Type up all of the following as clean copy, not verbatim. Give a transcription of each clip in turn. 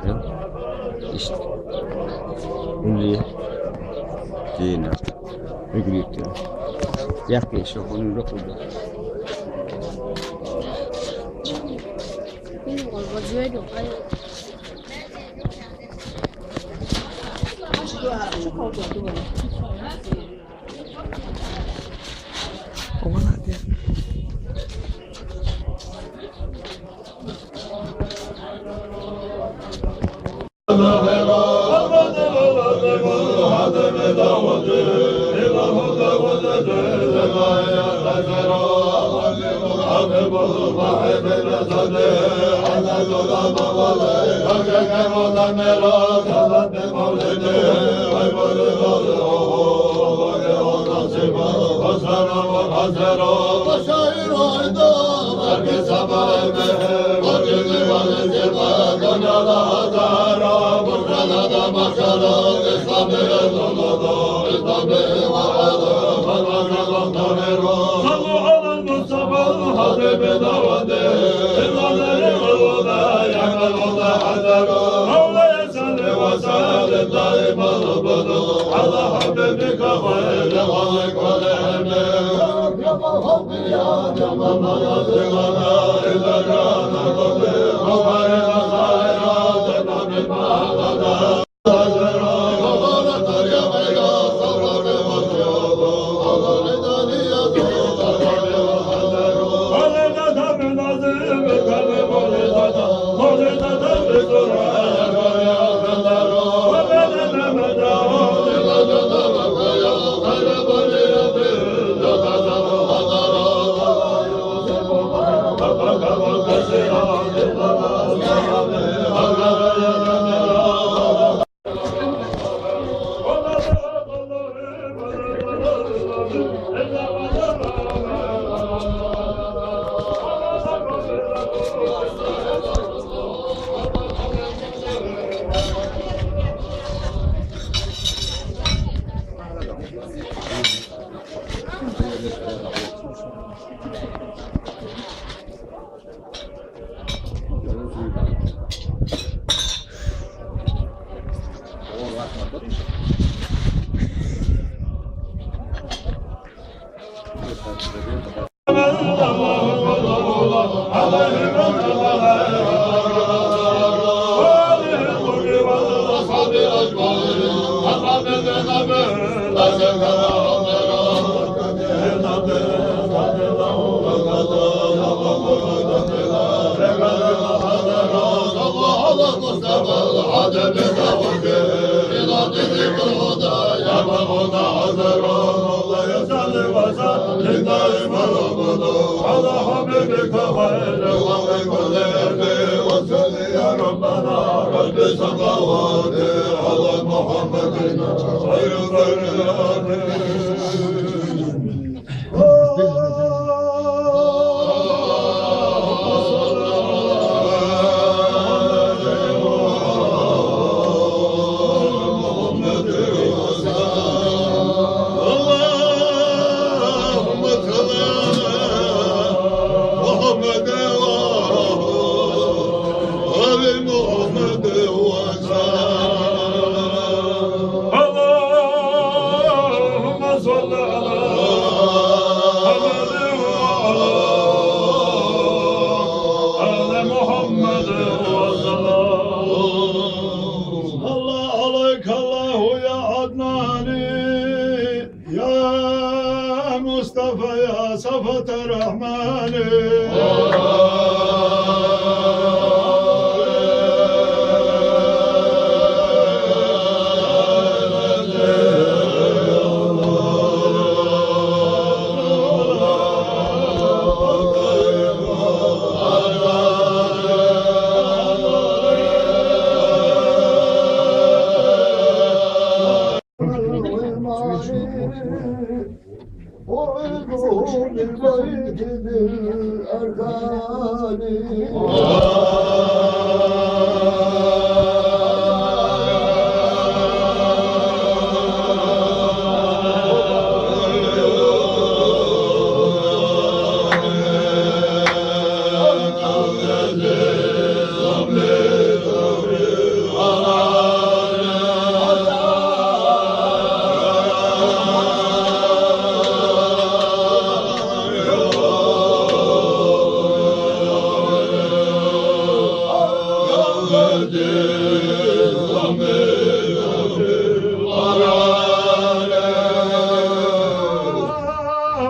Ya işte. Ünlüye. Değil artık. Ne gülüyor diyor. Yak ya şu onun yok oldu.我觉得还有。Oğlan hadi.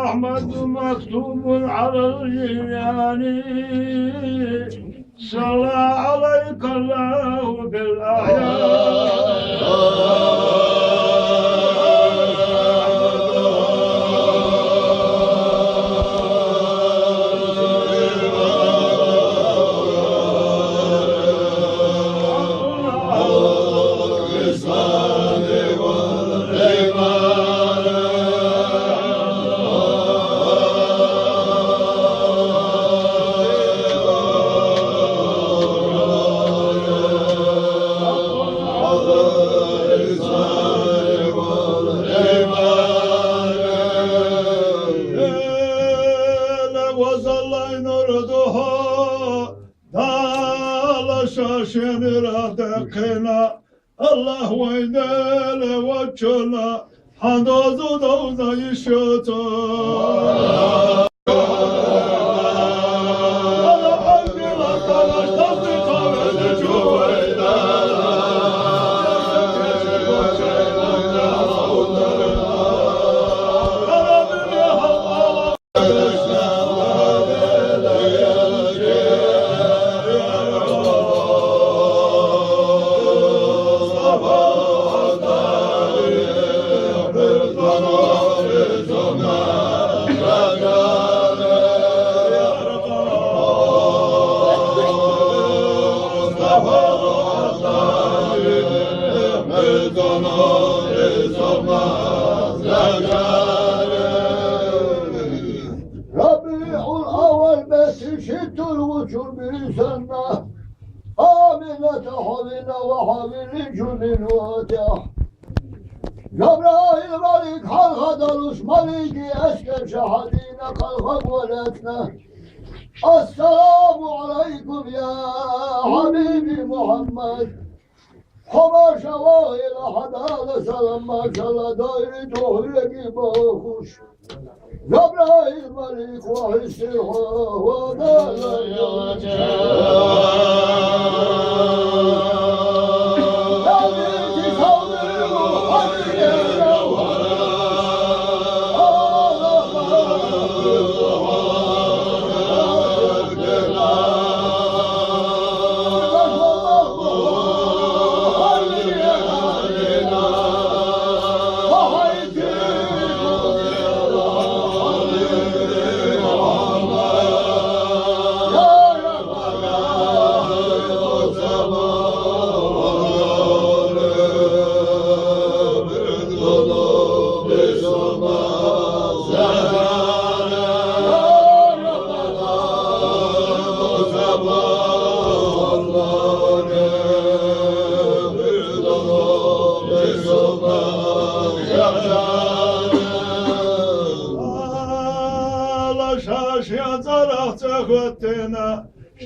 أحمد مكتوب على الجنان صلى عليك الله الله وينال وجهنا حدود دوزا يشوتو ربيع الأول بس شد الوجوب سنة آمنة حبنا وحبل جنين واتح جبرائيل ملك خلق دلوش ملكي أسكر شهدين خلق ولتنا السلام عليكم يا حبيبي محمد خبر شوائل حدال سلام ما شاء الله دايري توهيكي باخوش جبرائيل ملك وحسي ودال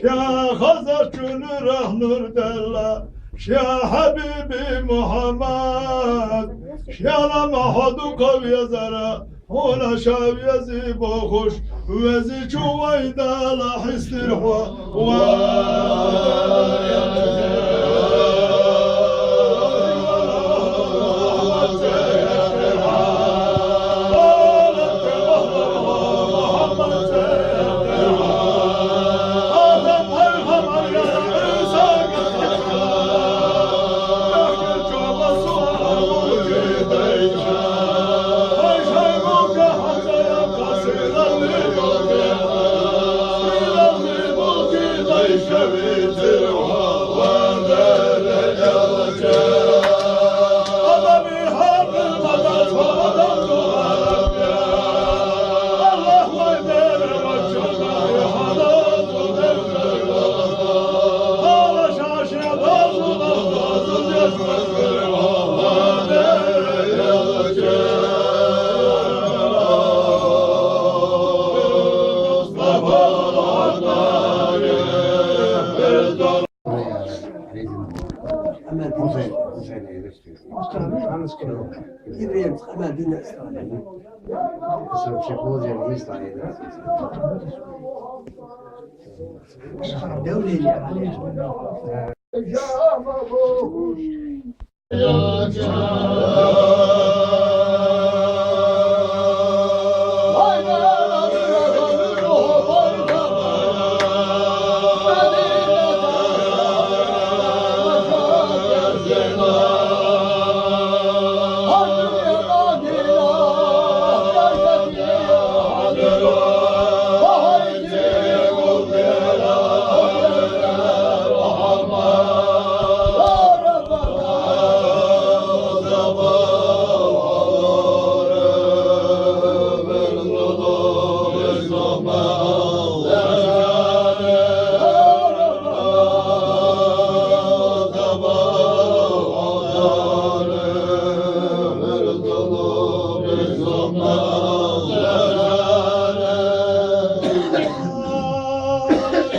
يا خزر نور نور دلا يا حبيبي محمد يا لما حدوك ويزرا هنا شاب يزي بخوش وزي جوي دلا حسر هو İbrahim haber dinle İsrail'i. Devleli yani.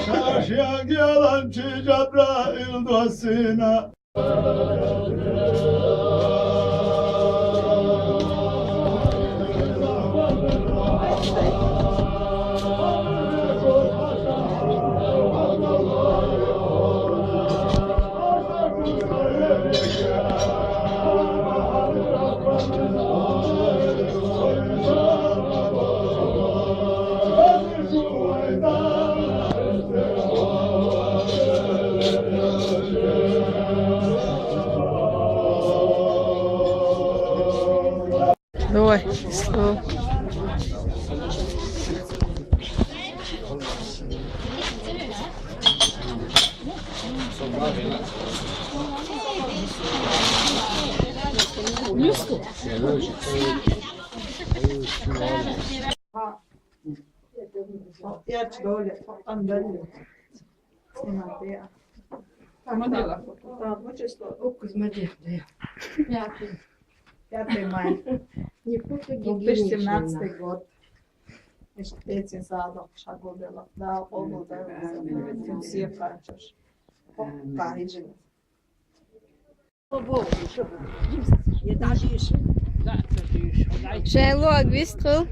Şaşıyan yalancı Cebrail duasına. Давай, slow. Gerçi böyle toptan belli. Tamam, число. Окуз медведя. Пятый мая. Не просто 2017 год. Ještě teď jsem zádo šagodila. Dál obudila. Все plačeš. Kahidžin. Sherlock, Bistro.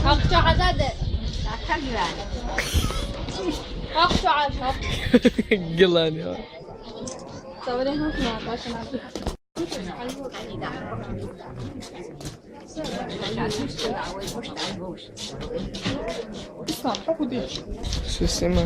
أقطع عدد أقطع عشر Yılan ya. طولي هنا 12 Susima.